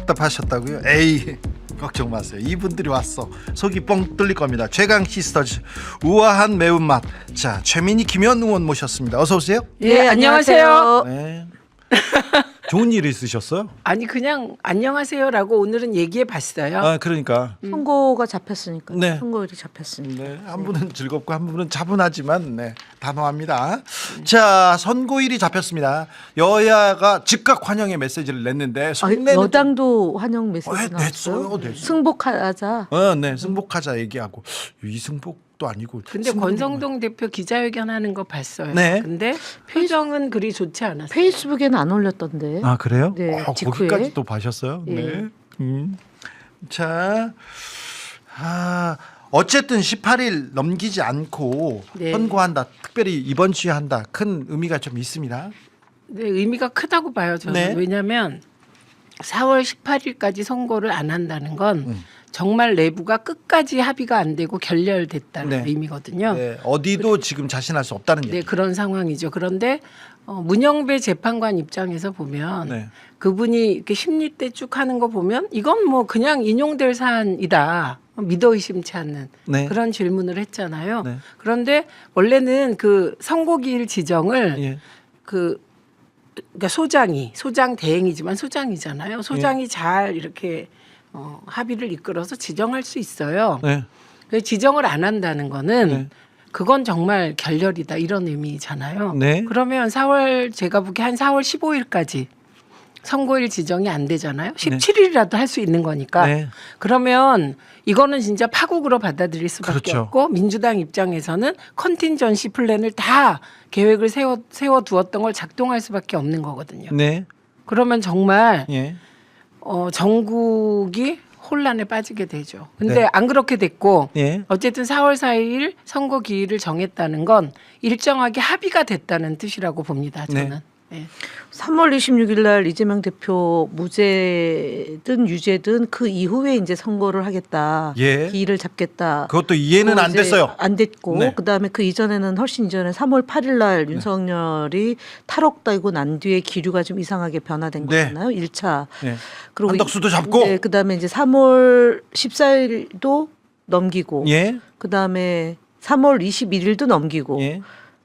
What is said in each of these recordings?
답답하셨다고요? 에이, 걱정 마세요. 이분들이 왔어. 속이 뻥 뚫릴 겁니다. 최강 시스터즈 우아한 매운맛. 자, 최민희 김현 의원 모셨습니다. 어서 오세요. 네, 안녕하세요. 네. 좋은 일 있으셨어요? 아니 그냥 안녕하세요라고 오늘은 얘기해 봤어요. 아, 그러니까. 선고가 잡혔으니까. 네. 선고일이 잡혔으니까. 네, 한 분은 즐겁고 한 분은 차분하지만 네, 단호합니다. 자, 선고일이 잡혔습니다. 여야가 즉각 환영의 메시지를 냈는데 여당도 환영 메시지 나왔어요. 냈어요. 승복하자. 네, 승복하자 얘기하고 이승복도 아니고. 근데 권성동 대표 기자회견 하는 거 봤어요. 네. 근데 표정은 그리 좋지 않았어요. 페이스북에는 안 올렸던데. 아, 그래요? 네, 직후에. 거기까지 또 봐셨어요? 예. 네. 자, 어쨌든 18일 넘기지 않고 네. 선고한다. 특별히 이번 주에 한다. 큰 의미가 좀 있습니다. 네, 의미가 크다고 봐요. 저는. 네. 왜냐하면 4월 18일까지 선고를 안 한다는 건 정말 내부가 끝까지 합의가 안 되고 결렬됐다는 네. 의미거든요. 네, 어디도 지금 자신할 수 없다는 네, 얘기. 그런 상황이죠. 그런데 문영배 재판관 입장에서 보면 네. 그분이 이렇게 심리 때 쭉 하는 거 보면 이건 뭐 그냥 인용될 사안이다. 믿어 의심치 않는 네. 그런 질문을 했잖아요. 네. 그런데 원래는 그 선고기일 지정을 예. 그러니까 소장 대행이지만 소장이잖아요. 소장이 잘 이렇게 합의를 이끌어서 지정할 수 있어요. 네. 그래서 지정을 안 한다는 거는 네. 그건 정말 결렬이다 이런 의미잖아요. 네. 그러면 제가 보기에 한 4월 15일까지 선고일 지정이 안 되잖아요. 17일이라도 할 수 있는 거니까. 네. 그러면 이거는 진짜 파국으로 받아들일 수밖에 그렇죠. 없고 민주당 입장에서는 컨틴전시 플랜을 다 계획을 세워 두었던 걸 작동할 수밖에 없는 거거든요. 네. 그러면 정말 예. 전국이 혼란에 빠지게 되죠. 근데 네. 안 그렇게 됐고 예. 어쨌든 4월 4일 선고 기일을 정했다는 건 일정하게 합의가 됐다는 뜻이라고 봅니다. 저는. 네. 네. 3월 26일 날 이재명 대표 무죄든 유죄든 그 이후에 이제 선고를 하겠다. 예. 기일을 잡겠다. 그것도 이해는 안 이제 됐어요. 안 됐고 네. 그다음에 그 이전에는 훨씬 이전에 3월 8일 날 윤석열이 탈옥되고 난 뒤에 기류가 좀 이상하게 변화된 네. 거잖아요. 1차. 예. 그리고 한덕수도 잡고. 네, 그다음에 이제 3월 14일도 넘기고 예. 그다음에 3월 21일도 넘기고 예.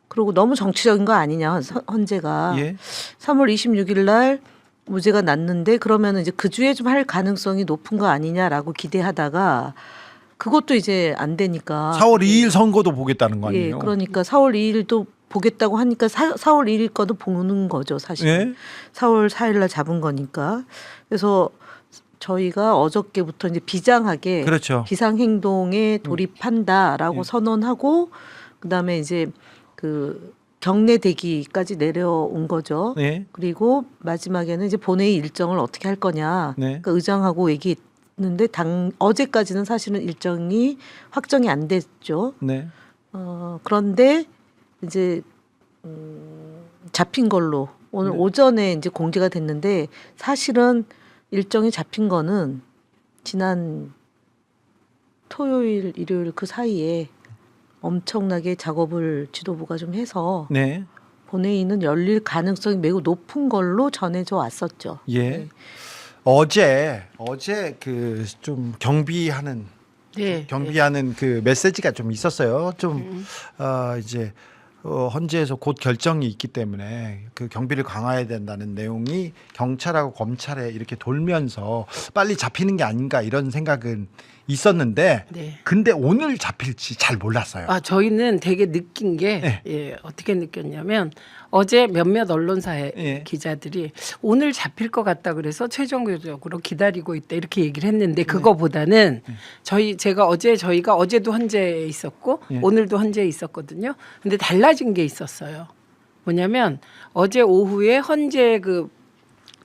그리고 너무 정치적인 거 아니냐 헌재가 예. 3월 26일 날 무죄가 났는데 그러면 이제 그 주에 좀 할 가능성이 높은 거 아니냐라고 기대하다가 그것도 이제 안 되니까 4월 2일 선거도 보겠다는 거 아니에요? 예, 그러니까 4월 2일도 보겠다고 하니까 4월 1일 거도 보는 거죠 사실. 예. 4월 4일 날 잡은 거니까. 그래서 저희가 어저께부터 이제 비장하게 그렇죠. 비상행동에 돌입한다라고 예. 선언하고 그다음에 이제 그 경례 대기까지 내려온 거죠. 예. 그리고 마지막에는 이제 본회의 일정을 어떻게 할 거냐. 네. 그러니까 의장하고 얘기했는데 어제까지는 사실은 일정이 확정이 안 됐죠. 네. 그런데 이제 잡힌 걸로 오늘 네. 오전에 이제 공개가 됐는데 사실은 일정이 잡힌 거는 지난 토요일, 일요일 그 사이에 엄청나게 작업을 지도부가 좀 해서 네. 본회의는 열릴 가능성이 매우 높은 걸로 전해져 왔었죠. 예. 네. 어제 그 좀 경비하는 네. 그 메시지가 좀 있었어요. 좀 이제 헌재에서 곧 결정이 있기 때문에 그 경비를 강화해야 된다는 내용이 경찰하고 검찰에 이렇게 돌면서 빨리 잡히는 게 아닌가 이런 생각은 있었는데 네. 근데 오늘 잡힐지 잘 몰랐어요. 저희는 되게 느낀 게 네. 예, 어떻게 느꼈냐면 어제 몇몇 언론사의 예. 기자들이 오늘 잡힐 것 같다 그래서 최종적으로 기다리고 있다 이렇게 얘기를 했는데 그거보다는 저희가 어제도 헌재에 있었고 예. 오늘도 헌재에 있었거든요. 근데 달라진 게 있었어요. 뭐냐면 어제 오후에 헌재 그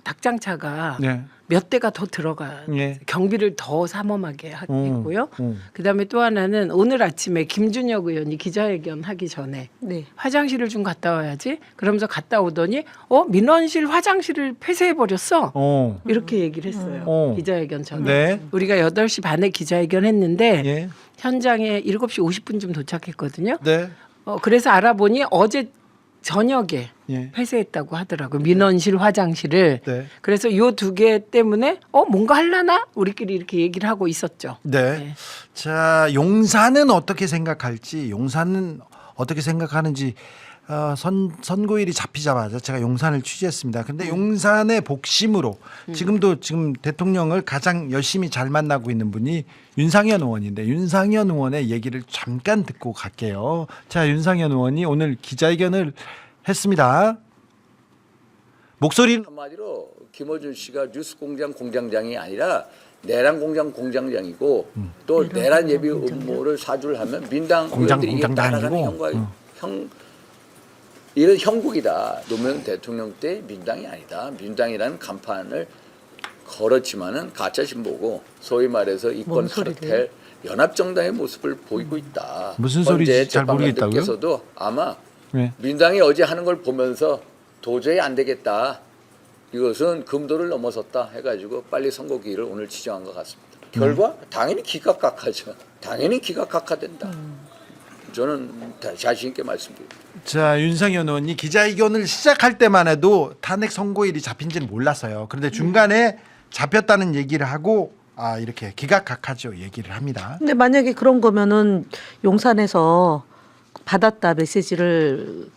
닭장차가 네. 몇 대가 더 들어가 예. 경비를 더 삼엄하게 했고요. 음. 그다음에 또 하나는 오늘 아침에 김준혁 의원이 기자회견 하기 전에 네. 화장실을 좀 갔다 와야지. 그러면서 갔다 오더니 민원실 화장실을 폐쇄해 버렸어. 이렇게 얘기를 했어요. 기자회견 전에. 네. 우리가 8시 반에 기자회견 했는데 예. 현장에 7시 50분쯤 도착했거든요. 네. 그래서 알아보니 어제 저녁에 예. 폐쇄했다고 하더라고요. 민원실 화장실을. 네. 그래서 요 두 개 때문에 뭔가 할라나 우리끼리 이렇게 얘기를 하고 있었죠. 네. 네. 자, 용산은 어떻게 생각할지, 용산은 어떻게 생각하는지 선고일이 잡히자마자 제가 용산을 취재했습니다. 근데 용산의 복심으로 지금 대통령을 가장 열심히 잘 만나고 있는 분이 윤상현 의원인데 윤상현 의원의 얘기를 잠깐 듣고 갈게요. 자, 윤상현 의원이 오늘 기자회견을 했습니다. 목소리는 한마디로 김어준 씨가 뉴스 공장 공장장이 아니라 내란 공장 공장장이고 또 내란 예비 음모를 사주를 하면 민당 공장 의원들이 이게 공장장이고. 따라가는 이런 형국이다. 노무현 대통령 때 민당이 아니다. 민당이라는 간판을 걸었지만은 가짜 신보고 소위 말해서 이권 뭔 소리를? 카르텔 연합정당의 모습을 보이고 있다. 무슨 소리인지 헌재 잘 모르겠다고요? 재판관들께서도 아마 네. 민당이 어제 하는 걸 보면서 도저히 안 되겠다. 이것은 금도를 넘어섰다 해가지고 빨리 선고기일을 오늘 지정한 것 같습니다. 결과 당연히 기각각하죠. 당연히 기각각하된다. 저는 자신 있게 말씀드립니다. 자, 윤상현 의원이 기자회견을 시작할 때만 해도 탄핵 선고일이 잡힌지는 몰랐어요. 그런데 중간에 잡혔다는 얘기를 하고 이렇게 기각각하죠 얘기를 합니다. 근데 만약에 그런 거면은 용산에서 받았다 메시지를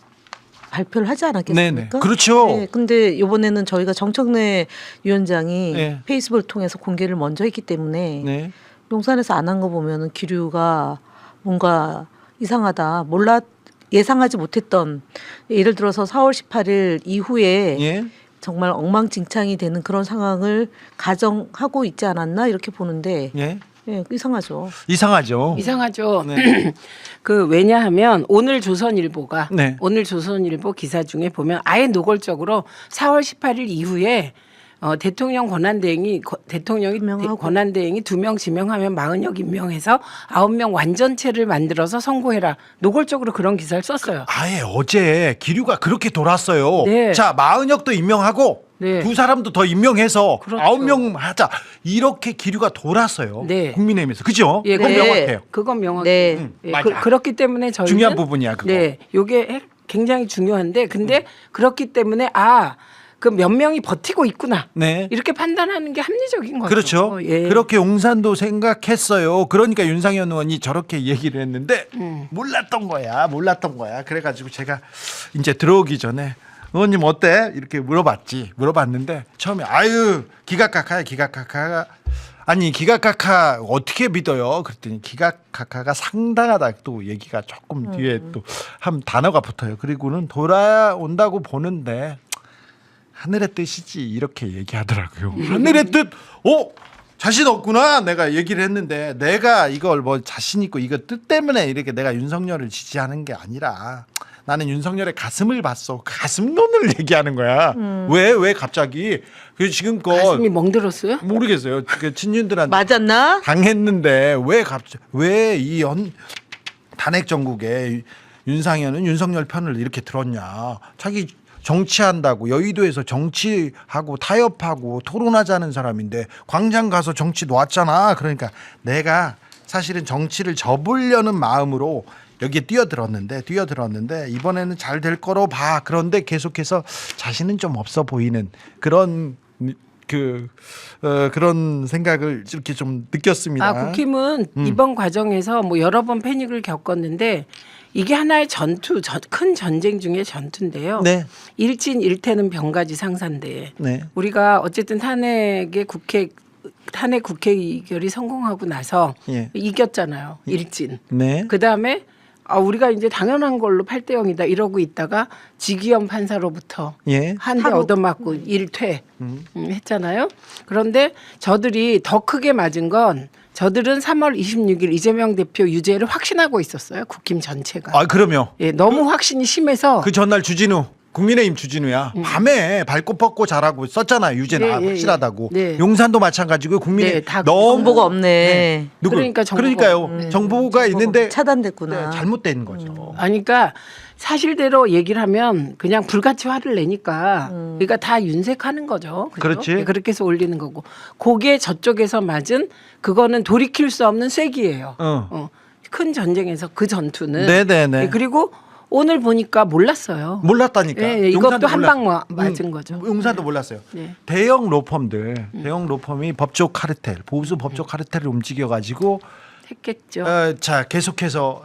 발표를 하지 않았겠습니까? 네네. 그렇죠. 네, 근데 이번에는 저희가 정청래 위원장이 네. 페이스북을 통해서 공개를 먼저 했기 때문에 네. 용산에서 안 한 거 보면은 기류가 뭔가 이상하다. 예상하지 못했던 예를 들어서 4월 18일 이후에 예. 정말 엉망진창이 되는 그런 상황을 가정하고 있지 않았나 이렇게 보는데 예. 예, 이상하죠. 이상하죠. 이상하죠. 네. 왜냐하면 오늘 조선일보가 네. 오늘 조선일보 기사 중에 보면 아예 노골적으로 4월 18일 이후에 대통령이 임명하고. 권한대행이 2명 지명하면 40여 임명해서 9명 완전체를 만들어서 선고해라. 노골적으로 그런 기사를 썼어요. 아예 어제 기류가 그렇게 돌았어요. 네. 자, 마은혁도 임명하고 네. 두 사람도 더 임명해서 그렇죠. 9명 하자. 이렇게 기류가 돌았어요. 네. 국민의힘에서. 그죠? 예, 그건 네. 명확해요. 그건 명확해요. 네. 예, 맞아. 그렇기 때문에 저희는 중요한 부분이야, 그거. 네, 요게 굉장히 중요한데 근데 그렇기 때문에 그 몇 명이 버티고 있구나. 네. 이렇게 판단하는 게 합리적인 거죠. 그렇죠. 예. 그렇게 용산도 생각했어요. 그러니까 윤상현 의원이 저렇게 얘기를 했는데 몰랐던 거야. 그래가지고 제가 이제 들어오기 전에 의원님 어때? 이렇게 물어봤는데 처음에 기각각하. 아니 기각각하 어떻게 믿어요? 그랬더니 기각각하가 상당하다. 또 얘기가 조금 뒤에 또 한 단어가 붙어요. 그리고는 돌아온다고 보는데 하늘의 뜻이지 이렇게 얘기하더라고요. 하늘의 뜻, 자신 없구나. 내가 얘기를 했는데 내가 이걸 자신 있고 이거 뜻 때문에 이렇게 내가 윤석열을 지지하는 게 아니라 나는 윤석열의 가슴을 봤어. 가슴론을 얘기하는 거야. 왜 갑자기? 그 지금껏 가슴이 멍들었어요? 모르겠어요. 그 친윤들한테 맞았나? 당했는데 왜 이 탄핵 정국에 윤상현은 윤석열 편을 이렇게 들었냐? 자기 정치한다고 여의도에서 정치하고 타협하고 토론하자는 사람인데 광장 가서 정치 놓았잖아. 그러니까 내가 사실은 정치를 접으려는 마음으로 여기에 뛰어들었는데 이번에는 잘 될 거로 봐. 그런데 계속해서 자신은 좀 없어 보이는 그런 그런 생각을 이렇게 좀 느꼈습니다. 국힘은 이번 과정에서 여러 번 패닉을 겪었는데 이게 하나의 큰 전쟁 중의 전투인데요. 네. 일진일퇴는 병가지 상사인데 네. 우리가 어쨌든 탄핵 국회의결이 성공하고 나서 예. 이겼잖아요. 일진. 네. 그다음에 우리가 이제 당연한 걸로 8대 0이다 이러고 있다가 지기현 판사로부터 예. 한 대 얻어맞고 일퇴 했잖아요. 그런데 저들이 더 크게 맞은 건 저들은 3월 26일 이재명 대표 유죄를 확신하고 있었어요. 국힘 전체가. 그러면 예, 너무 확신이 심해서 그 전날 국민의힘 주진우야. 밤에 발꽃 뻗고 자라고 썼잖아요. 유죄는 네, 확실하다고. 네. 용산도 마찬가지고 국민의 네, 다 너무 정보가 없네. 누구? 그러니까 그러니까요. 정보가 있는데 차단됐구나. 네, 잘못된 거죠. 그러니까 사실대로 얘기를 하면 그냥 불같이 화를 내니까 그러니까 다 윤색하는 거죠. 그죠? 그렇지. 네, 그렇게 해서 올리는 거고 그게 저쪽에서 맞은 그거는 돌이킬 수 없는 쐐기예요. 큰 전쟁에서 그 전투는. 네네네. 그리고 오늘 보니까 몰랐어요. 몰랐다니까. 예, 이것도 용산도 한 몰랐- 방 맞은 거죠. 용산도 몰랐어요. 네. 대형 로펌들, 대형 로펌이 법조 카르텔, 보수 법조 카르텔을 움직여가지고 했겠죠. 자 계속해서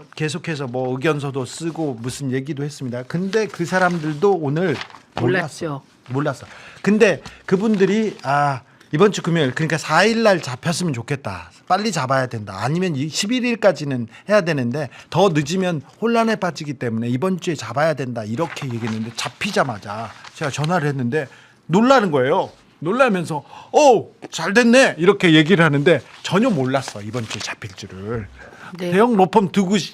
뭐 의견서도 쓰고 무슨 얘기도 했습니다. 근데 그 사람들도 오늘 몰랐죠. 몰랐어. 근데 그분들이 이번 주 금요일 그러니까 4일 날 잡혔으면 좋겠다. 빨리 잡아야 된다. 아니면 11일까지는 해야 되는데 더 늦으면 혼란에 빠지기 때문에 이번 주에 잡아야 된다. 이렇게 얘기했는데 잡히자마자 제가 전화를 했는데 놀라는 거예요. 놀라면서 잘 됐네 이렇게 얘기를 하는데 전혀 몰랐어. 이번 주에 잡힐 줄을. 네. 대형 로펌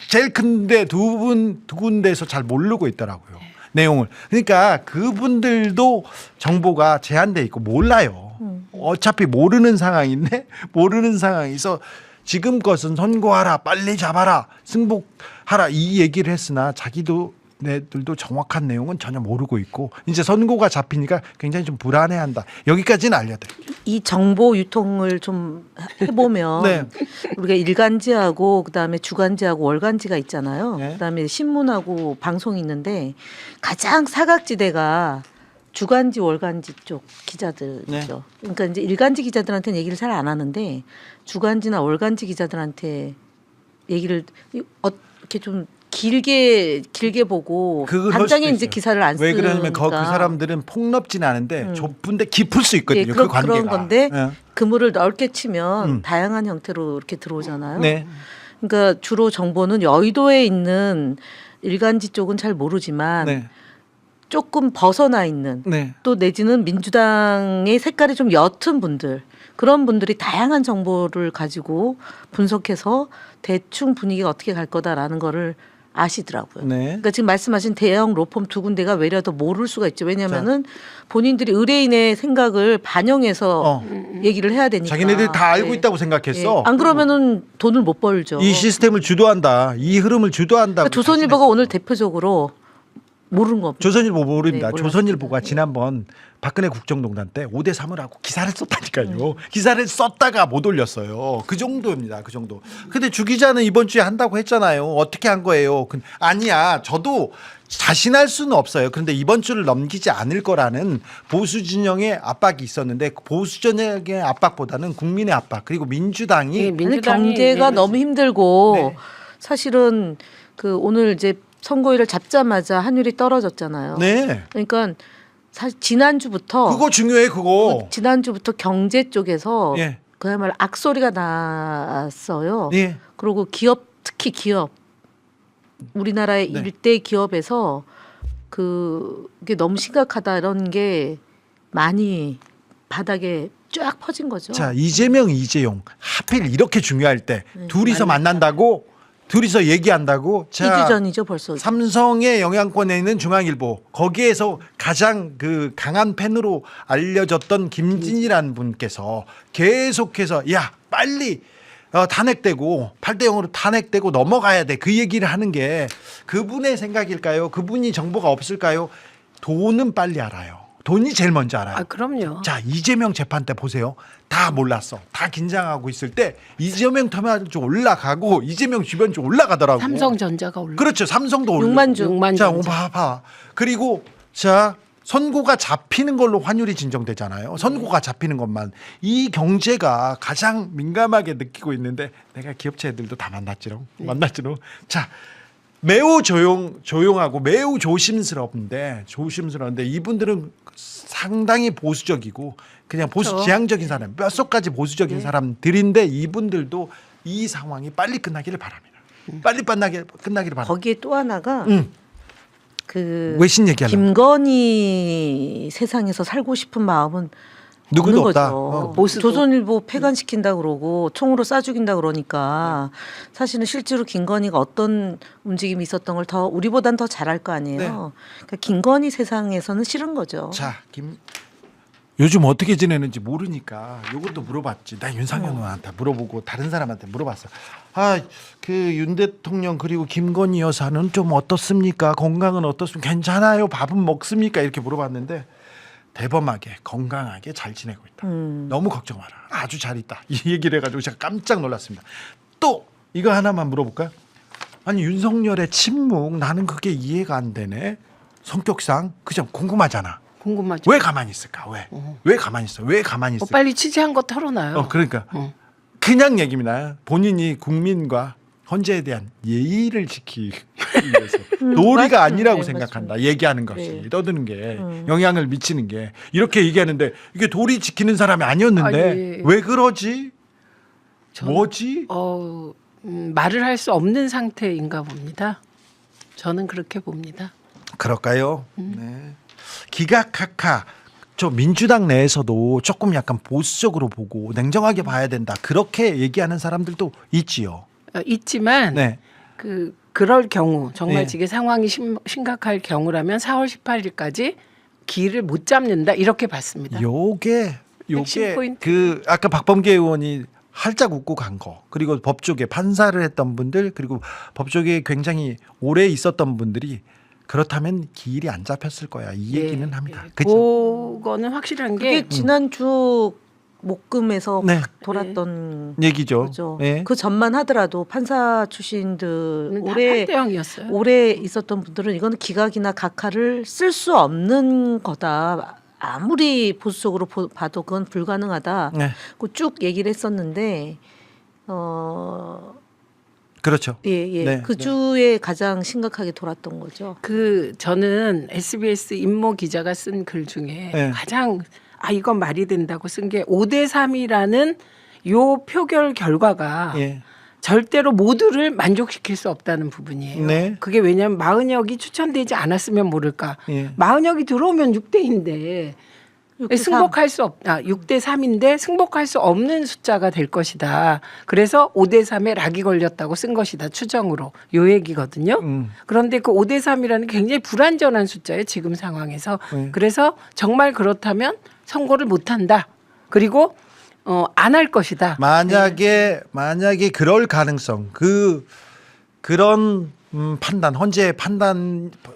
제일 큰데 두 군데에서 잘 모르고 있더라고요. 내용을. 그러니까 그분들도 정보가 제한돼 있고 몰라요. 어차피 모르는 상황인데 모르는 상황에서 지금 것은 선고하라, 빨리 잡아라, 승복하라 이 얘기를 했으나 자기들도 정확한 내용은 전혀 모르고 있고 이제 선고가 잡히니까 굉장히 좀 불안해한다. 여기까지는 알려드릴게요. 이 정보 유통을 좀 해보면 네. 우리가 일간지하고 그다음에 주간지하고 월간지가 있잖아요. 네. 그다음에 신문하고 방송이 있는데 가장 사각지대가 주간지 월간지 쪽 기자들이죠. 네. 그러니까 이제 일간지 기자들한테는 얘기를 잘 안 하는데 주간지나 월간지 기자들한테 얘기를 이렇게 좀 길게 보고 그걸 할 단장에 수도 이제 있어요. 기사를 안 쓰니까. 왜 그러냐면 그 사람들은 폭넓진 않은데 좁은데 깊을 수 있거든요. 예, 그 관계가. 그런 건데 예. 그물을 넓게 치면 다양한 형태로 이렇게 들어오잖아요. 네. 그러니까 주로 정보는 여의도에 있는 일간지 쪽은 잘 모르지만 네. 조금 벗어나 있는 네. 또 내지는 민주당의 색깔이 좀 옅은 분들 그런 분들이 다양한 정보를 가지고 분석해서 대충 분위기가 어떻게 갈 거다라는 거를 아시더라고요. 네. 그러니까 지금 말씀하신 대형 로펌 두 군데가 외려 더 모를 수가 있죠. 왜냐하면은 본인들이 의뢰인의 생각을 반영해서 얘기를 해야 되니까. 자기네들이 다 알고 네. 있다고 생각했어. 예. 안 그러면은 돈을 못 벌죠. 이 시스템을 주도한다. 이 흐름을 주도한다. 그러니까 조선일보가 오늘 대표적으로 모르는 겁니다. 조선일보 모릅니다. 네, 몰랐습니다. 조선일보가 지난번 박근혜 국정농단 때 5대 3을 하고 기사를 썼다니까요. 기사를 썼다가 못 올렸어요. 그 정도입니다. 그 정도. 근데 주 기자는 이번 주에 한다고 했잖아요. 어떻게 한 거예요? 아니야. 저도 자신할 수는 없어요. 그런데 이번 주를 넘기지 않을 거라는 보수 진영의 압박이 있었는데 보수 진영의 압박보다는 국민의 압박 그리고 민주당이 예, 아니, 민주당이 경제가 너무 힘들고 네. 사실은 그 오늘 이제 선거일을 잡자마자 환율이 떨어졌잖아요. 네. 그러니까 사실 지난주부터 그거 중요해 그거. 지난주부터 경제 쪽에서 예. 그야말로 악소리가 났어요. 예. 그리고 기업 특히 기업 우리나라의 네. 일대 기업에서 그게 너무 심각하다 이런 게 많이 바닥에 쫙 퍼진 거죠. 자 이재명 이재용 하필 이렇게 중요할 때 둘이서 만난다고 둘이서 얘기한다고 2주 전이죠 벌써. 삼성의 영향권에 있는 중앙일보 거기에서 가장 그 강한 팬으로 알려졌던 김진이라는 분께서 계속해서 야 빨리 탄핵되고 8대 0으로 탄핵되고 넘어가야 돼 그 얘기를 하는 게 그분의 생각일까요? 그분이 정보가 없을까요? 돈은 빨리 알아요. 돈이 제일 먼저 알아요. 그럼요. 자 이재명 재판 때 보세요. 다 몰랐어. 다 긴장하고 있을 때 이재명 터미널 좀 올라가고 이재명 주변 좀 올라가더라고. 삼성전자가 올라. 그렇죠. 삼성도 올라. 6만 주. 6만 자, 전자. 봐봐. 그리고 자 선고가 잡히는 걸로 환율이 진정되잖아요. 선고가 잡히는 것만 이 경제가 가장 민감하게 느끼고 있는데 내가 기업체들도 다 만났지롱. 만났지롱. 자. 매우 조용하고 매우 조심스러운데 이분들은 상당히 보수적이고 그냥 그렇죠. 지향적인 사람 뼛속까지 보수적인 사람들인데 이분들도 이 상황이 빨리 끝나기를 바랍니다. 빨리 끝나기를 바랍니다. 거기에 또 하나가 그 외신 얘기하려고. 김건희 세상에서 살고 싶은 마음은 누구도 없는 없다. 거죠. 보수도. 조선일보 폐간시킨다 그러고 총으로 쏴죽인다 그러니까 사실은 실제로 김건희가 어떤 움직임이 있었던 걸 더 우리보단 더 잘할 거 아니에요. 네. 그러니까 김건희 세상에서는 싫은 거죠. 자, 요즘 어떻게 지내는지 모르니까 이것도 물어봤지. 나 윤상현 의원한테 물어보고 다른 사람한테 물어봤어. 그 윤 대통령 그리고 김건희 여사는 좀 어떻습니까? 건강은 어떻습니까? 괜찮아요? 밥은 먹습니까? 이렇게 물어봤는데 대범하게 건강하게 잘 지내고 있다. 너무 걱정 마라. 아주 잘 있다. 이 얘기를 해가지고 제가 깜짝 놀랐습니다. 또 이거 하나만 물어볼까요? 아니 윤석열의 침묵 나는 그게 이해가 안 되네. 성격상 그냥 궁금하잖아. 궁금하죠. 왜 가만히 있을까? 왜 가만히 있어? 왜 가만히 있어? 빨리 취재한 거 털어놔요. 그러니까 그냥 얘기입니다. 본인이 국민과 헌재에 대한 예의를 지키기 위해서 도리가 맞죠. 아니라고 네, 생각한다. 맞죠. 얘기하는 것이 네. 떠드는 게 영향을 미치는 게 이렇게 얘기하는데 이게 도리 지키는 사람이 아니었는데 아니, 왜 그러지? 저는- 뭐지? 말을 할 수 없는 상태인가 봅니다. 저는 그렇게 봅니다. 그럴까요? 네. 기각하카 저 민주당 내에서도 조금 약간 보수적으로 보고 냉정하게 봐야 된다. 그렇게 얘기하는 사람들도 있지요. 있지만 네. 그럴 경우 정말 네. 이게 상황이 심각할 경우라면 4월 18일까지 기일을 못 잡는다 이렇게 봤습니다. 요게 핵심 포인트. 그 아까 박범계 의원이 활짝 웃고 간 거. 그리고 법조계 판사를 했던 분들 그리고 법조계에 굉장히 오래 있었던 분들이 그렇다면 기일이 안 잡혔을 거야. 이 얘기는 합니다. 그죠? 그거는 확실한 그게 게 지난주 목금에서 네. 확 돌았던 얘기죠. 거죠. 네. 그 전만 하더라도 판사 출신들 오래 8대0이었어요. 오래 있었던 분들은 이거는 기각이나 각하를 쓸 수 없는 거다. 아무리 보수적으로 봐도 그건 불가능하다. 네. 쭉 얘기를 했었는데 그렇죠. 예. 네. 그 주에 가장 심각하게 돌았던 거죠. 저는 SBS 임모 기자가 쓴 글 중에 네. 가장 이건 말이 된다고 쓴 게 5대3이라는 요 표결 결과가 예. 절대로 모두를 만족시킬 수 없다는 부분이에요. 네. 그게 왜냐하면 마은혁이 추천되지 않았으면 모를까. 예. 마은혁이 들어오면 6대인데 6대3. 승복할 수 없다. 6대3인데 승복할 수 없는 숫자가 될 것이다. 그래서 5대3에 락이 걸렸다고 쓴 것이다. 추정으로. 요 얘기거든요. 그런데 그 5대3이라는 굉장히 불안전한 숫자예요. 지금 상황에서. 그래서 정말 그렇다면 선고를 못 한다. 그리고 안 할 것이다. 만약에 그럴 가능성 그런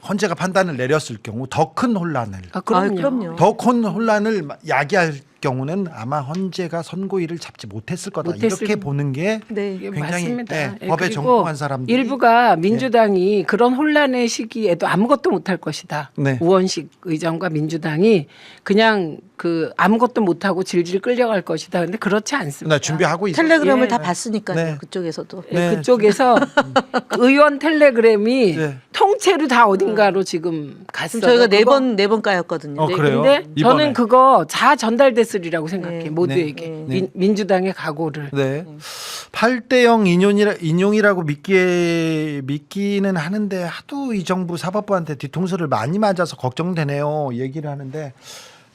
헌재가 판단을 내렸을 경우 더 큰 혼란을 그럼요. 더 큰 혼란을 야기할 경우는 아마 헌재가 선고일을 잡지 못했을 거다. 이렇게 보는 게 네. 이게 굉장히 맞습니다. 예, 법에 그리고 전공한 사람들이 일부가 민주당이 그런 혼란의 시기에도 아무것도 못할 것이다. 네. 우원식 의장과 민주당이 그냥 아무것도 못하고 질질 끌려갈 것이다. 근데 그렇지 않습니다. 나 준비하고 있어요. 텔레그램을 예. 다 봤으니까요. 네. 그쪽에서도. 예, 네. 그쪽에서 의원 텔레그램이 네. 통째로 다 어딘가로 지금 갔어요. 저희가 그거- 네 번 까였거든요. 어, 그래요? 근데 이번에. 저는 그거 다 전달됐으리라고 생각해. 네. 모두에게. 네. 민주당의 각오를. 네. 8대0 인용이라고 믿기는 하는데 하도 이 정부 사법부한테 뒤통수를 많이 맞아서 걱정되네요. 얘기를 하는데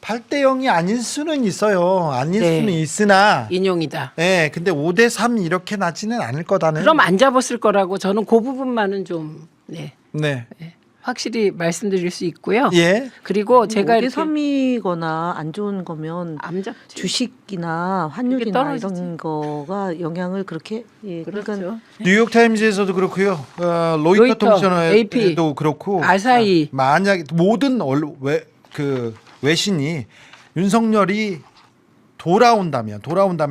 8대0이 아닐 수는 있어요. 아닐 네. 수는 있으나 인용이다. 네, 근데 5대3 이렇게 나지는 않을 거다는. 그럼 안 잡았을 거라고 저는 그 부분만은 좀 네. 확실히 말씀드릴 수 있고요. 예. 그리고 제가 이렇게 5대3이거나 안 좋은 거면 안 잡지. 주식이나 그게 환율이나 떨어지지. 이런 거가 영향을 그렇게 그러니까 그렇죠. 뉴욕 타임즈에서도 그렇고요. 로이터 로이터, 통신에도 AP, 그렇고. 아사히. 만약 모든 외신이 윤석열이 돌아온다면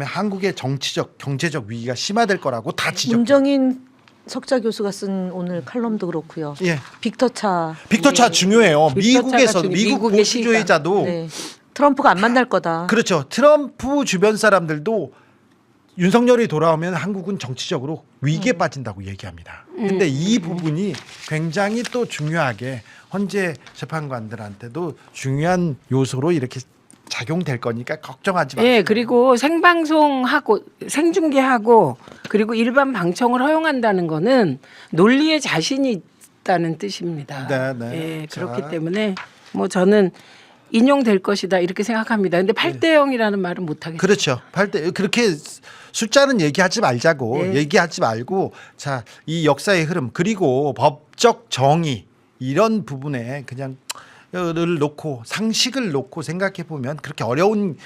한국의 정치적 경제적 위기가 심화될 거라고 다 지적. 문정인 석자 교수가 쓴 오늘 칼럼도 그렇고요. 예. 빅터차. 빅터차 중요해요. 빅터차가 미국에서 중요- 미국 미국의 보수주의자도 네. 트럼프가 안 만날 거다. 그렇죠. 트럼프 주변 사람들도 윤석열이 돌아오면 한국은 정치적으로 위기에 빠진다고 얘기합니다. 근데 이 부분이 굉장히 또 중요하게 헌재 재판관들한테도 중요한 요소로 이렇게 작용될 거니까 걱정하지 마세요. 예, 그리고 생방송하고 생중계하고 그리고 일반 방청을 허용한다는 거는 논리에 자신이 있다는 뜻입니다. 네, 네. 예, 그렇기 자. 때문에 뭐 저는 인용될 것이다 이렇게 생각합니다. 근데 8대0이라는 말은 못 하겠어요. 그렇죠. 8대 그렇게 숫자는 얘기하지 말자고. 네. 얘기하지 말고 자, 이 역사의 흐름 그리고 법적 정의 이런 부분에 그냥 놓고 상식을 놓고 생각해 보면 그렇게 어려운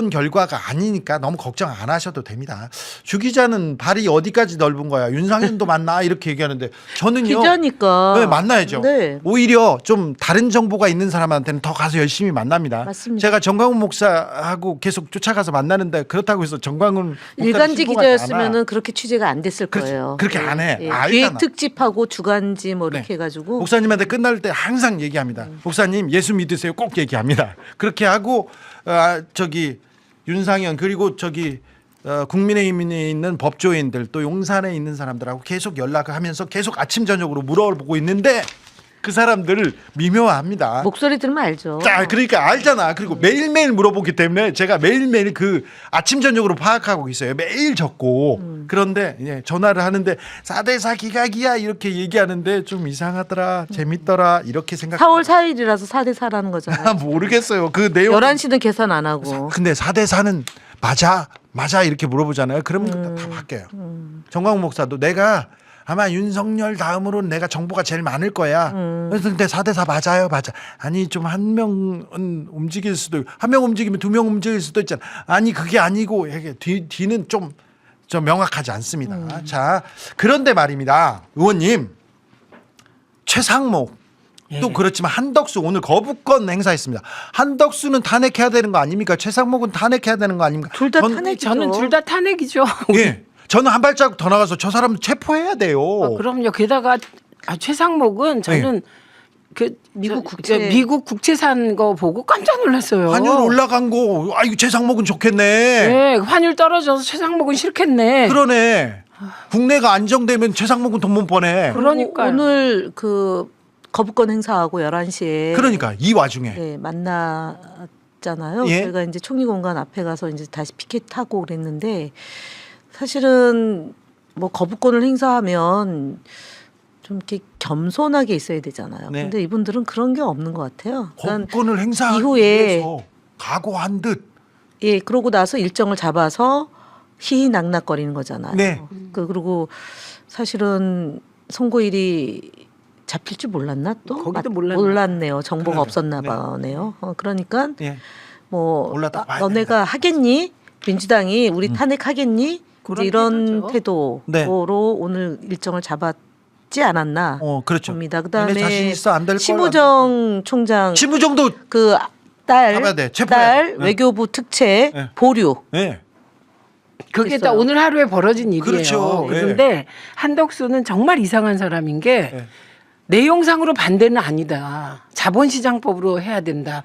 결과가 아니니까 너무 걱정 안 하셔도 됩니다. 주 기자는 발이 어디까지 넓은 거야? 윤상현도 만나 이렇게 얘기하는데 저는요. 기자니까. 네, 만나야죠. 네. 오히려 좀 다른 정보가 있는 사람한테는 더 가서 열심히 만납니다. 맞습니다. 제가 정광훈 목사하고 계속 쫓아가서 만나는데 그렇다고 해서 정광훈 목사 일간지 기자였으면은 그렇게 취재가 안 됐을 그렇지. 거예요. 그렇게 안 해. 예. 알잖아. 기획 특집하고 주간지 뭐 이렇게 네. 해가지고 목사님한테 끝날 때 항상 얘기합니다. 목사님 예수 믿으세요. 꼭 얘기합니다. 그렇게 하고 저기 윤상현 그리고 저기 국민의힘에 있는 법조인들 또 용산에 있는 사람들하고 계속 연락을 하면서 계속 아침 저녁으로 물어보고 있는데 그 사람들을 미묘합니다. 목소리 들으면 알죠. 자, 그러니까 알잖아. 그리고 매일매일 물어보기 때문에 제가 매일매일 그 아침 저녁으로 파악하고 있어요. 매일 적고. 그런데 이제 전화를 하는데 4대4 기각이야 이렇게 얘기하는데 좀 이상하더라. 재밌더라. 이렇게 생각. 4월 4일이라서 4대 4라는 거잖아요. 모르겠어요. 그 내용. 11시는 계산 안 하고. 근데 4대4는 맞아 이렇게 물어보잖아요. 그러면 다 바뀌어요. 정광훈 목사도 내가 아마 윤석열 다음으로는 내가 정보가 제일 많을 거야. 그래서 근데 4대4 맞아요. 맞아. 아니 좀 한 명은 움직일 수도 있고 한 명 움직이면 두 명 움직일 수도 있잖아. 아니 그게 아니고 이게 뒤는 좀 명확하지 않습니다. 자, 그런데 말입니다. 의원님. 최상목 또 그렇지만 한덕수 오늘 거부권 행사했습니다. 한덕수는 탄핵해야 되는 거 아닙니까? 최상목은 탄핵해야 되는 거 아닙니까? 둘 다 탄핵이죠. 저는 둘 다 탄핵이죠. 예. 저는 한 발자국 더 나가서 저 사람 체포해야 돼요. 그럼요. 게다가 최상목은 저는 그 미국 국채. 미국 국채 산 거 보고 깜짝 놀랐어요. 환율 올라간 거, 이거 최상목은 좋겠네. 네, 환율 떨어져서 최상목은 싫겠네. 그러네. 국내가 안정되면 최상목은 돈 못 버네. 그러니까요. 오늘 그 거부권 행사하고 11시에 그러니까 이 와중에 네, 만났잖아요. 예? 저희가 이제 총리공관 앞에 가서 이제 다시 피켓하고 그랬는데 사실은 뭐 거부권을 행사하면 좀 이렇게 겸손하게 있어야 되잖아요. 네. 근데 이분들은 그런 게 없는 것 같아요. 그러니까 거부권을 행사하기 이후에 위해서 각오한 듯. 예, 그러고 나서 일정을 잡아서 희희낙낙거리는 거잖아요. 네. 그리고 사실은 선고일이 잡힐 줄 몰랐나 또? 거기도 몰랐나? 몰랐네요. 정보가 그러게요. 없었나 봐네요. 그러니까 예. 뭐 올라다 봐야 너네가 하겠니? 민주당이 우리 탄핵하겠니? 이제 그런 이런 태도죠. 태도로 네. 오늘 일정을 잡았지 않았나 그렇죠. 봅니다. 얘네 그다음에 자신 있어 안 될 거야. 심우정 총장 심우정도 그 딸 잡아야 돼. 체포해야 돼. 네. 외교부 특채 네. 보류 예. 그게 있어요. 다 오늘 하루에 벌어진 일이에요. 그렇죠. 그런데 한덕수는 정말 이상한 사람인 게 예. 내용상으로 반대는 아니다. 자본시장법으로 해야 된다.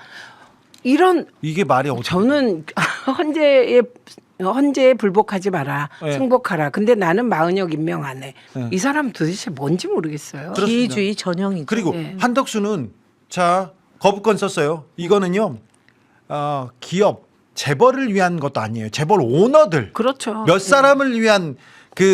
이런 이게 말이 어떻게 저는 헌재에 불복하지 마라. 네. 승복하라. 근데 나는 마은혁 임명 안 해. 네. 이 사람 도대체 뭔지 모르겠어요. 그렇습니다. 기회주의 전형이죠. 그리고 네. 한덕수는 자 거부권 썼어요. 이거는요 기업 재벌을 위한 것도 아니에요. 재벌 오너들 그렇죠. 몇 사람을 위한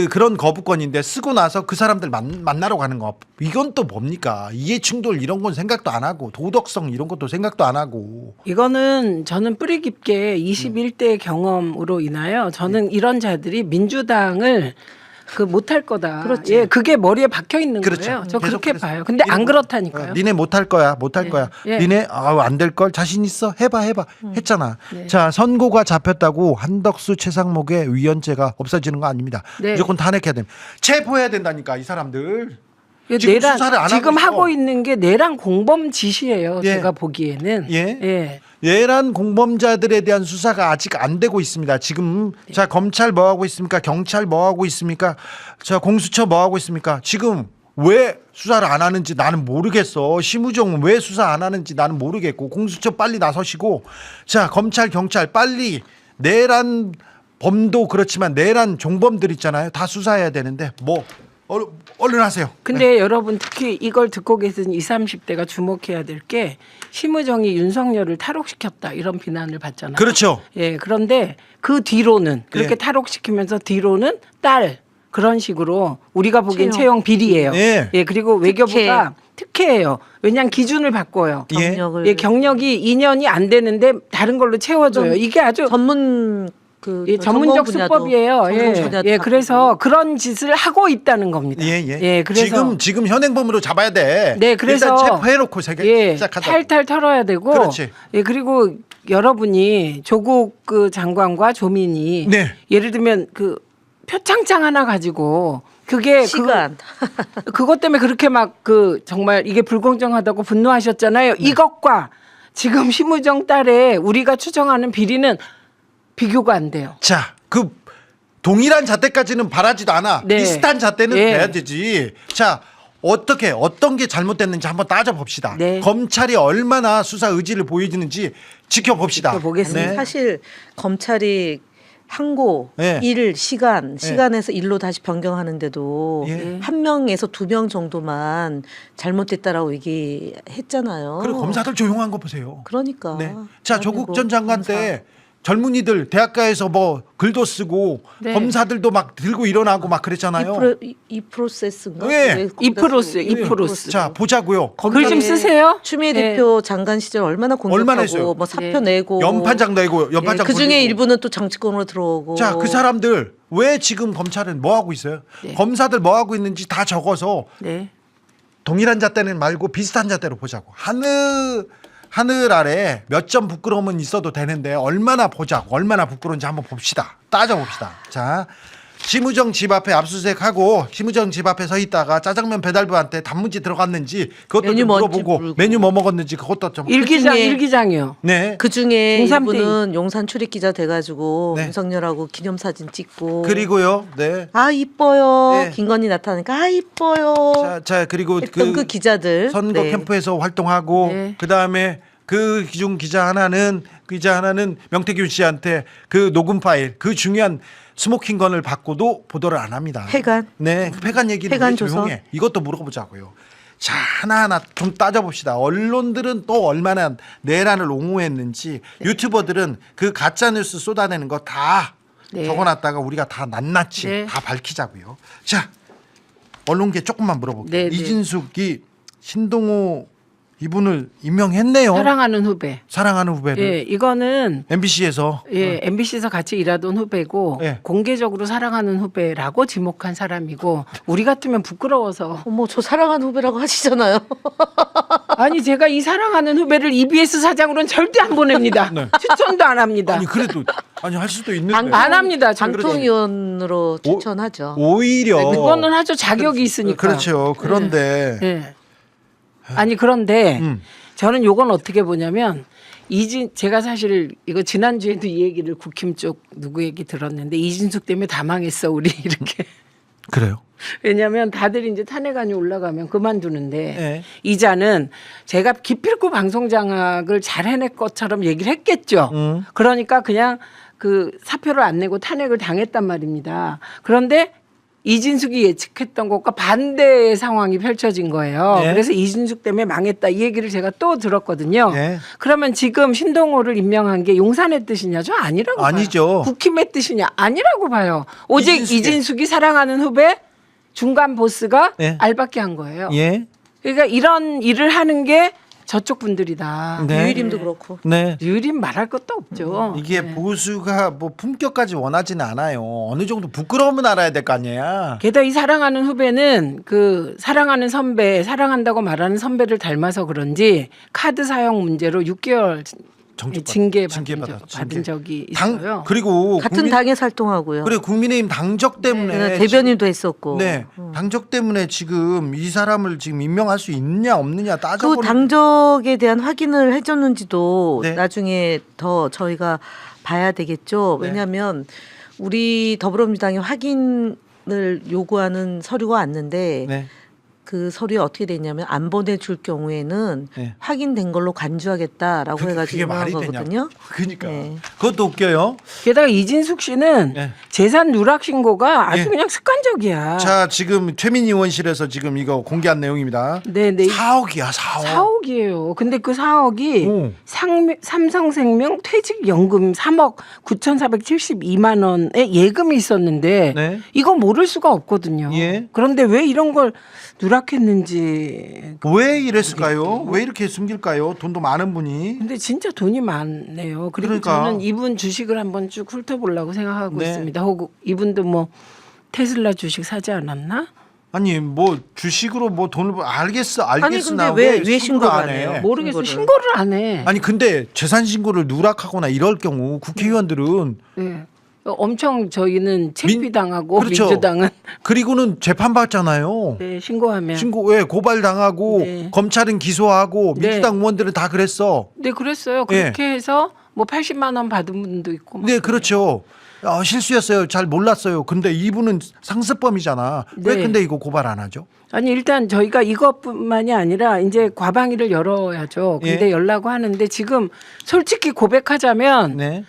그런 거부권인데 쓰고 나서 그 사람들 만나러 가는 거 이건 또 뭡니까? 이해충돌 이런 건 생각도 안 하고 도덕성 이런 것도 생각도 안 하고 이거는 저는 뿌리 깊게 21대 경험으로 인하여 저는 이런 자들이 민주당을 못할 거다. 그렇지. 예, 그게 머리에 박혀 있는 그렇죠. 거예요. 저 계속 그렇게 그래서. 봐요. 근데 안 그렇다니까요. 니네 못할 거야, 못할 예. 거야. 예. 니네 안 될 걸 자신 있어, 해봐. 했잖아. 네. 자 선고가 잡혔다고 한덕수 최상목의 위헌죄가 없어지는 거 아닙니다. 네. 무조건 탄핵해야 됩니다. 체포해야 된다니까 이 사람들. 이거 지금 수사를 안 지금 하고 있어. 하고 있는 게 내란 공범 짓이에요. 예. 제가 보기에는. 예. 내란 공범자들에 대한 수사가 아직 안 되고 있습니다. 지금 자 검찰 뭐 하고 있습니까? 경찰 뭐 하고 있습니까? 자 공수처 뭐 하고 있습니까? 지금 왜 수사를 안 하는지 나는 모르겠어. 심우정은 왜 수사 안 하는지 나는 모르겠고 공수처 빨리 나서시고 자 검찰 경찰 빨리 내란 범도 그렇지만 내란 종범들 있잖아요. 다 수사해야 되는데 뭐 얼른 하세요. 근데 여러분 특히 이걸 듣고 계신 20, 30대가 주목해야 될 게 심우정이 윤석열을 탈옥시켰다 이런 비난을 받잖아요. 그렇죠. 예, 그런데 그 뒤로는 그렇게 예. 탈옥시키면서 뒤로는 딸 그런 식으로 우리가 보기엔 채용. 채용 비리예요. 예. 예, 그리고 외교부가 특혜예요. 왜냐하면 기준을 바꿔요. 경력을 예, 경력이 2년이 안 되는데 다른 걸로 채워줘요. 이게 아주 전문 그 예, 전문적 전공 분야도, 수법이에요. 전공 예, 분야도 예, 다 그래서 그런 짓을 하고 있다는 겁니다. 예, 예. 예, 그래서 지금 현행범으로 잡아야 돼. 네, 그래서 일단 체포해놓고 예, 시작하자. 탈탈 털어야 되고. 그렇지. 예, 그리고 여러분이 조국 그 장관과 조민이 네. 예를 들면 그 표창장 하나 가지고 그게 시간. 그것 때문에 그렇게 막 그 정말 이게 불공정하다고 분노하셨잖아요. 네. 이것과 지금 심우정 딸의 우리가 추정하는 비리는 비교가 안 돼요. 자, 그 동일한 잣대까지는 바라지도 않아. 네. 비슷한 잣대는 예. 돼야 되지. 자, 어떤 게 잘못됐는지 한번 따져봅시다. 네. 검찰이 얼마나 수사 의지를 보여주는지 지켜봅시다. 지켜보겠습니다. 네. 사실 검찰이 항고, 네. 시간에서 일로 다시 변경하는데도 예. 한 명에서 2명 정도만 잘못됐다라고 얘기했잖아요. 그리고 검사들 조용한 거 보세요. 그러니까. 네. 자, 조국 그리고 전 장관 때 젊은이들 대학가에서 뭐 글도 쓰고 네. 검사들도 막 들고 일어나고 막 그랬잖아요. 이 프로세스인가? 네. 왜 거기다 이프로스, 쓰고. 이프로스. 자, 보자고요. 글 좀 쓰세요. 추미애 네. 대표 장관 시절 얼마나 얼마나 했어요? 공격하고 뭐 사표 네. 내고 연판장 내고 연판장 그 중에 돌리고. 일부는 또 정치권으로 들어오고. 자, 그 사람들 왜 지금 검찰은 뭐 하고 있어요? 네. 검사들 뭐 하고 있는지 다 적어서 네. 동일한 잣대는 말고 비슷한 잣대로 보자고. 하늘 아래 몇 점 부끄러움은 있어도 되는데 얼마나 보자고, 얼마나 부끄러운지 한번 봅시다. 따져봅시다. 자, 심우정 집 앞에 압수수색하고 심우정 집 앞에 서 있다가 짜장면 배달부한테 단무지 들어갔는지 그것도 메뉴 좀 뭔지 물어보고 물고. 메뉴 뭐 먹었는지 그것도 좀. 일기장, 그중에- 일기장이요. 네. 그 중에 중3 일부는 용산 출입 기자 돼가지고 네. 윤석열하고 기념사진 찍고. 그리고요. 네. 아 이뻐요. 네. 김건희 나타나니까 아 이뻐요. 자 그리고 했던 그 기자들. 선거 네. 캠프에서 활동하고 네. 그다음에 그 기중 기자 하나는 명태균 씨한테 그 녹음 파일 그 중요한 스모킹건을 받고도 보도를 안 합니다. 폐간. 네, 폐간 얘기는 폐간 왜 조서. 조용해? 이것도 물어보자고요. 자, 하나하나 좀 따져봅시다. 언론들은 또 얼마나 내란을 옹호했는지 유튜버들은 그 가짜 뉴스 쏟아내는 거 다 네. 적어놨다가 우리가 다 낱낱이 네. 다 밝히자고요. 자, 언론계 조금만 물어볼게요. 네, 네. 이진숙이 신동호 이분을 임명했네요. 사랑하는 후배. 사랑하는 후배를 예, 이거는 MBC에서 예, MBC에서 같이 일하던 후배고 예. 공개적으로 사랑하는 후배라고 지목한 사람이고 우리 같으면 부끄러워서 어머 저 사랑하는 후배라고 하시잖아요. 아니 제가 이 사랑하는 후배를 EBS 사장으로는 절대 안 보냅니다. 네. 추천도 안 합니다. 아니 그래도 아니 할 수도 있는데 안 합니다. 절대. 방통위원으로 추천하죠. 오히려 네, 그거는 하죠. 자격이 있으니까. 그렇죠. 그런데 예. 아니 그런데 음. 저는 요건 어떻게 보냐면 제가 사실 이거 지난주에도 이 얘기를 국힘 쪽 누구 얘기 들었는데 이진숙 때문에 다 망했어 우리 이렇게. 그래요. 왜냐하면 다들 이제 탄핵안이 올라가면 그만두는데 네. 이자는 제가 기필코 방송 장악을 잘 해낼 것처럼 얘기를 했겠죠. 그러니까 그냥 그 사표를 안 내고 탄핵을 당했단 말입니다. 그런데 이진숙이 예측했던 것과 반대의 상황이 펼쳐진 거예요. 네. 그래서 이진숙 때문에 망했다 이 얘기를 제가 또 들었거든요. 네. 그러면 지금 신동호를 임명한 게 용산의 뜻이냐? 저 아니라고 봐요. 아니죠. 국힘의 뜻이냐? 아니라고 봐요. 오직 이진숙의. 이진숙이 사랑하는 후배 중간 보스가 네. 알밖에 한 거예요. 예. 그러니까 이런 일을 하는 게 저쪽 분들이다. 네. 유일임도 그렇고. 네. 유림 말할 것도 없죠. 이게 네. 보수가 뭐 품격까지 원하지는 않아요. 어느 정도 부끄러움은 알아야 될 거 아니야. 게다가 이 사랑하는 후배는 그 사랑하는 선배, 사랑한다고 말하는 선배를 닮아서 그런지 카드 사용 문제로 6개월 징계 받은 적이 있어요. 그리고 같은 당에 활동하고요. 그리고 국민의힘 당적 때문에 네, 대변인도 했었고. 네, 당적 때문에 지금 이 사람을 지금 임명할 수 있냐 없느냐 그 따져보는. 당적에 대한 확인을 해줬는지도 네. 나중에 더 저희가 봐야 되겠죠. 네. 왜냐하면 우리 더불어민주당이 확인을 요구하는 서류가 왔는데 네. 그 서류에 어떻게 됐냐면 안 보내줄 경우에는 네. 확인된 걸로 간주하겠다라고 해가지고 그게 말이 유명한 되냐? 거거든요. 그러니까 네. 그것도 웃겨요. 게다가 이진숙 씨는 네. 재산 누락 신고가 아주 네. 그냥 습관적이야. 자, 지금 최민희 의원실에서 지금 이거 공개한 내용입니다. 네네. 4억이야, 4억. 4억이에요. 근데 그 4억이 오. 삼성생명 퇴직연금 3억 9,472만 원의 예금이 있었는데 네. 이거 모를 수가 없거든요. 예. 그런데 왜 이런 걸 누락 누락했는지. 왜 이랬을까요? 왜 이렇게 숨길까요? 돈도 많은 분이. 근데 진짜 돈이 많네요. 그리고 그러니까. 저는 이분 주식을 한번 쭉 훑어보려고 생각하고 네. 있습니다. 혹 이분도 뭐 테슬라 주식 사지 않았나? 아니 뭐 주식으로 뭐 돈을 알겠으나 근데 왜 신고를 안 해요? 모르겠어. 신고를. 신고를 안 해. 아니 근데 재산 신고를 누락하거나 이럴 경우 국회의원들은 네. 엄청 저희는 창피당하고 그렇죠. 민주당은 그리고는 재판 받잖아요. 네, 신고하면. 왜 고발당하고 네. 검찰은 기소하고 네. 민주당 의원들은 다 그랬어. 네, 그랬어요. 그렇게 해서 뭐 80만 원 받은 분도 있고. 막 네, 그렇죠. 실수였어요. 잘 몰랐어요. 근데 이분은 상습범이잖아. 왜 네. 근데 이거 고발 안 하죠? 아니 일단 저희가 이것뿐만이 아니라 이제 과방위를 열어야죠. 근데 예. 열라고 하는데 지금 솔직히 고백하자면 네.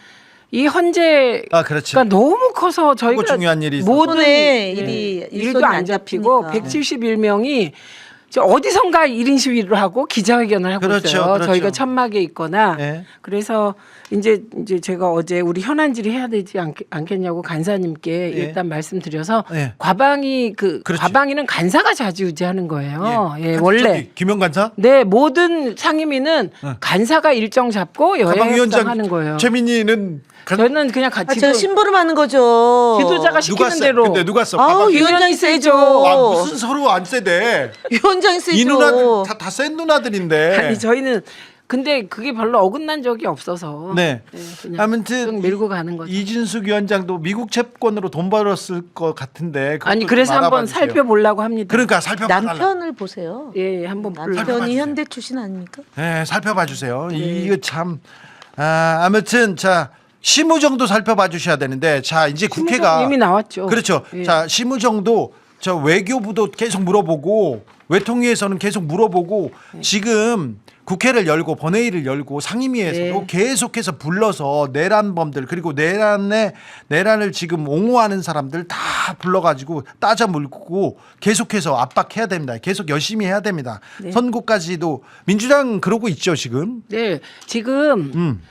이 헌재가 그렇죠. 너무 커서 저희가 그거 중요한 일이 있어서. 모든 손에 일이 일도 안 잡히고 잡히니까. 171명이 어디선가 1인 시위를 하고 기자회견을 하고 그렇죠, 있어요. 그렇죠. 저희가 천막에 있거나. 네. 그래서 이제 제가 어제 우리 현안질의 해야 되지 않겠냐고 간사님께 예. 일단 말씀드려서 예. 과방위 그렇지. 과방위는 간사가 좌지우지하는 거예요. 예, 원래. 김영 간사? 네, 모든 상임위는 간사가 일정 잡고 여야 가방위원장 협상하는 거예요. 최민희는 저는 그냥 같이 제가 심부름하는 거죠. 지도자가 누가 시키는 세? 대로. 근데 누가 써? 아우 가방위. 위원장이 세죠. 무슨 서로 안 세대? 위원장이 세죠. 이 누나들 다 센 누나들인데. 아니 저희는 근데 그게 별로 어긋난 적이 없어서 네. 그냥 아무튼 쭉 밀고 가는 거죠. 이진숙 위원장도 미국 채권으로 돈 벌었을 것 같은데. 그것도 아니 좀 그래서 한번 알아봐 주세요. 살펴보려고 합니다. 그러니까 살펴봐. 남편을 보세요. 예, 한번 살펴봐 남편이 주세요. 현대 출신 아닙니까? 네, 살펴봐 주세요. 이거 참 아무튼 자 심우정도 살펴봐 주셔야 되는데 자 이제 국회가 이미 나왔죠. 그렇죠. 예. 자 심우정도 저 외교부도 계속 물어보고 외통위에서는 계속 물어보고 지금 국회를 열고 본회의를 열고 상임위에서도 네. 계속해서 불러서 내란범들 그리고 내란을 지금 옹호하는 사람들 다 불러가지고 따져 물고 계속해서 압박해야 됩니다. 계속 열심히 해야 됩니다. 네. 선거까지도 민주당 그러고 있죠 지금. 네, 지금 음.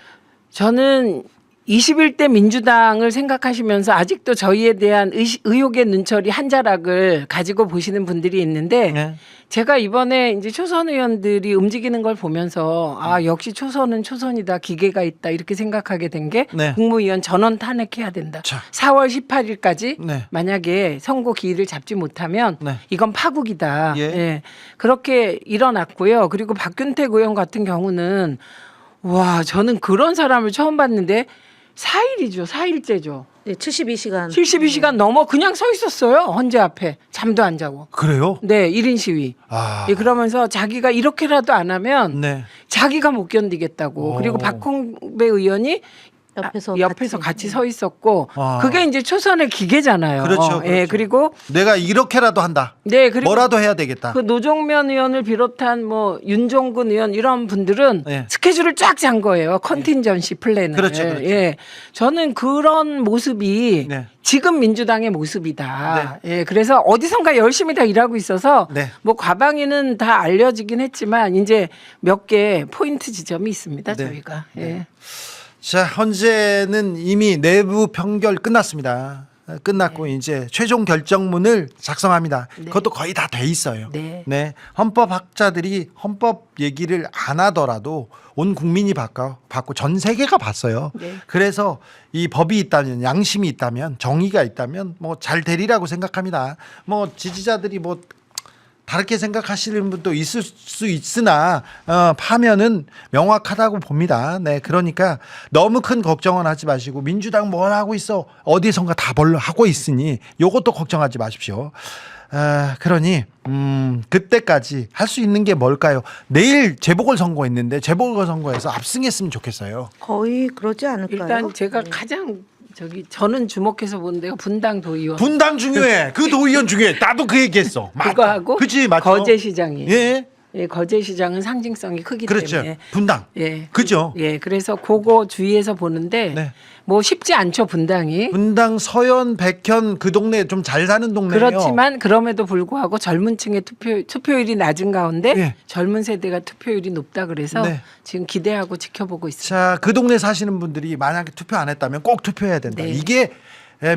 저는 21대 민주당을 생각하시면서 아직도 저희에 대한 의혹의 눈초리 한 자락을 가지고 보시는 분들이 있는데 네. 제가 이번에 이제 초선 의원들이 움직이는 걸 보면서 아 역시 초선은 초선이다 기계가 있다 이렇게 생각하게 된 게 네. 국무위원 전원 탄핵해야 된다. 자. 4월 18일까지 네. 만약에 선고 기일을 잡지 못하면 네. 이건 파국이다. 예. 예. 그렇게 일어났고요. 그리고 박균택 의원 같은 경우는 와 저는 그런 사람을 처음 봤는데 4일이죠. 4일째죠. 네, 72시간. 72시간 넘어 그냥 서 있었어요. 헌재 앞에. 잠도 안 자고. 그래요? 네, 1인 시위. 아. 예, 그러면서 자기가 이렇게라도 안 하면 네. 자기가 못 견디겠다고. 오. 그리고 박홍배 의원이 옆에서 같이 서 있었고 아. 그게 이제 초선의 기계잖아요. 그렇죠, 예, 그렇죠. 그리고 내가 이렇게라도 한다. 네, 그리고 뭐라도 해야 되겠다. 그 노종면 의원을 비롯한 뭐 윤종근 의원 이런 분들은 네. 스케줄을 쫙 잔 거예요. 컨틴전시 플랜을. 그렇죠, 그렇죠. 예. 저는 그런 모습이 네. 지금 민주당의 모습이다. 예. 그래서 어디선가 열심히 다 일하고 있어서 네. 뭐 과방위는 다 알려지긴 했지만 이제 몇 개 포인트 지점이 있습니다. 네. 저희가. 예. 자, 헌재는 이미 내부 평결 끝났습니다. 끝났고 이제 최종 결정문을 작성합니다. 네. 그것도 거의 다 돼 있어요. 네. 헌법학자들이 헌법 얘기를 안 하더라도 온 국민이 봤고 전 세계가 봤어요. 네. 그래서 이 법이 있다면 양심이 있다면 정의가 있다면 뭐 잘 되리라고 생각합니다. 뭐 지지자들이 뭐 다르게 생각하시는 분도 있을 수 있으나 파면은 명확하다고 봅니다. 네, 그러니까 너무 큰 걱정은 하지 마시고 민주당 뭘 하고 있어 어디선가 다 하고 있으니 요것도 걱정하지 마십시오. 그러니 그때까지 할 수 있는 게 뭘까요? 내일 재보궐선거 있는데 재보궐선거에서 압승했으면 좋겠어요. 거의 그러지 않을까요? 일단 제가 가장 저는 주목해서 본 데가 분당 도의원. 분당 중요해. 그 도의원 중요해. 나도 그 얘기했어. 그거하고 그치 맞죠? 거제시장이에요. 예. 예, 거제시장은 상징성이 크기 그렇죠. 때문에. 분당. 예. 그죠? 예, 그래서 그거 주위에서 보는데 네. 뭐 쉽지 않죠, 분당이. 분당 서현 백현 그 동네 좀 잘 사는 동네예요. 그렇지만 그럼에도 불구하고 젊은 층의 투표율이 낮은 가운데 예. 젊은 세대가 투표율이 높다 그래서 네. 지금 기대하고 지켜보고 있습니다. 자, 그 동네 사시는 분들이 만약에 투표 안 했다면 꼭 투표해야 된다. 네. 이게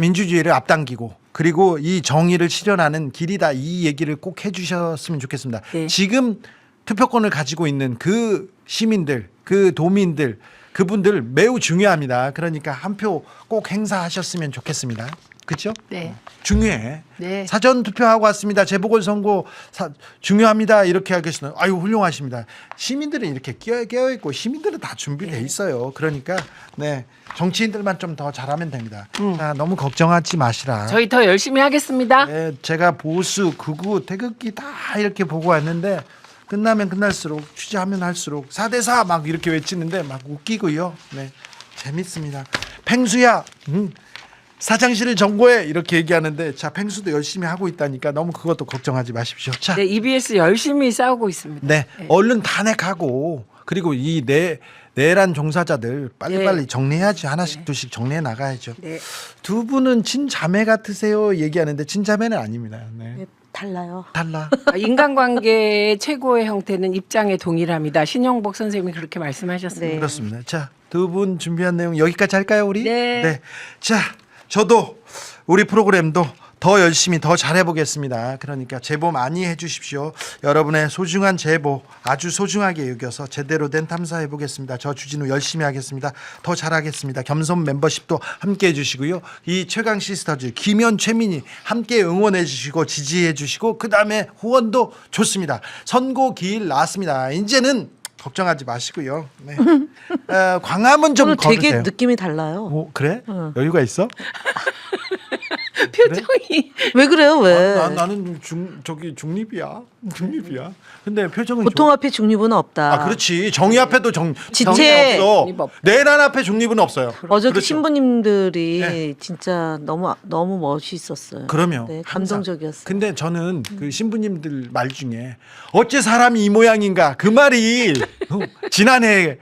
민주주의를 앞당기고 그리고 이 정의를 실현하는 길이다. 이 얘기를 꼭 해주셨으면 좋겠습니다. 네. 지금 투표권을 가지고 있는 그 시민들, 그 도민들, 그분들 매우 중요합니다. 그러니까 한 표 꼭 행사하셨으면 좋겠습니다. 그렇죠? 네. 중요해. 네. 사전 투표하고 왔습니다. 재보궐선거 중요합니다. 이렇게 하겠습니다. 아유 훌륭하십니다. 시민들은 이렇게 깨어 있고 시민들은 다 준비돼 있어요. 그러니까 네 정치인들만 좀 더 잘하면 됩니다. 자, 너무 걱정하지 마시라. 저희 더 열심히 하겠습니다. 네, 제가 보수, 극우, 태극기 다 이렇게 보고 왔는데 끝나면 끝날수록 취재하면 할수록 4대4 막 이렇게 외치는데 막 웃기고요. 네, 재밌습니다. 팽수야, 사장실을 점거해 이렇게 얘기하는데 자 팽수도 열심히 하고 있다니까 너무 그것도 걱정하지 마십시오. 자, 네, EBS 열심히 싸우고 있습니다. 네, 얼른 탄핵하고 그리고 이 내란 종사자들 빨리빨리 정리해야지 하나씩 두씩 정리해 나가야죠. 네. 두 분은 친자매 같으세요 얘기하는데 친자매는 아닙니다. 네. 네, 달라요. 달라. 인간관계의 최고의 형태는 입장에 동일합니다. 신용복 선생님이 그렇게 말씀하셨습니다. 네. 그렇습니다. 자, 두 분 준비한 내용 여기까지 할까요, 우리? 네. 자, 저도 우리 프로그램도 더 열심히 더 잘해 보겠습니다. 그러니까 제보 많이 해 주십시오. 여러분의 소중한 제보 아주 소중하게 여겨서 제대로 된 탐사해 보겠습니다. 저 주진우 열심히 하겠습니다. 더 잘하겠습니다. 겸손 멤버십도 함께 해 주시고요. 이 최강 시스터즈 김현 최민희 함께 응원해 주시고 지지해 주시고 그다음에 후원도 좋습니다. 선고 기일 나왔습니다. 이제는 걱정하지 마시고요. 네. 광화문 좀 오늘 되게 걸으세요. 느낌이 달라요. 오, 그래? 여유가 있어? 표정이 왜 그래요? 왜? 나는 중립이야. 중립이야. 근데 표정은 보통 앞에 중립은 없다. 아, 그렇지. 정의 앞에도 지체. 정의 중립 없어. 없다. 내란 앞에 중립은 없어요. 어저께 그렇죠. 신부님들이 네. 진짜 너무 멋있었어요. 그럼요. 네, 항상. 감동적이었어요. 근데 저는 그 신부님들 말 중에 어째 사람이 이 모양인가 그 말이 지난해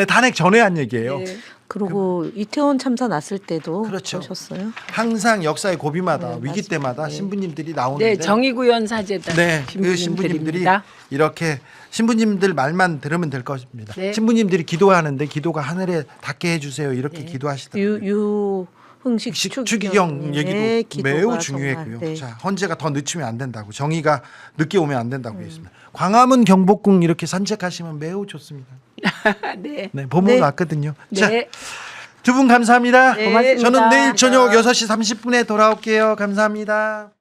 탄핵 전에 한 얘기예요. 네. 그리고 이태원 참사 났을 때도 그렇죠. 보셨어요? 항상 역사의 고비마다 네, 위기 맞습니다. 때마다 네. 신부님들이 나오는데 네, 정의구현 사제단 네, 그 신부님들이 신부님들입니다. 이렇게 신부님들 말만 들으면 될 것입니다. 네. 신부님들이 기도하는데 기도가 하늘에 닿게 해주세요. 이렇게 기도하시더라고요. 유흥식 추기경 얘기도 네, 기도가 매우 정말, 중요했고요. 네. 자, 헌재가 더 늦추면 안 된다고, 정의가 늦게 오면 안 된다고 했습니다. 광화문 경복궁 이렇게 산책하시면 매우 좋습니다. 네. 네, 봄은 네. 왔거든요. 자, 네. 두 분 감사합니다. 네, 고맙습니다. 저는 내일 저녁 6시 30분에 돌아올게요. 감사합니다.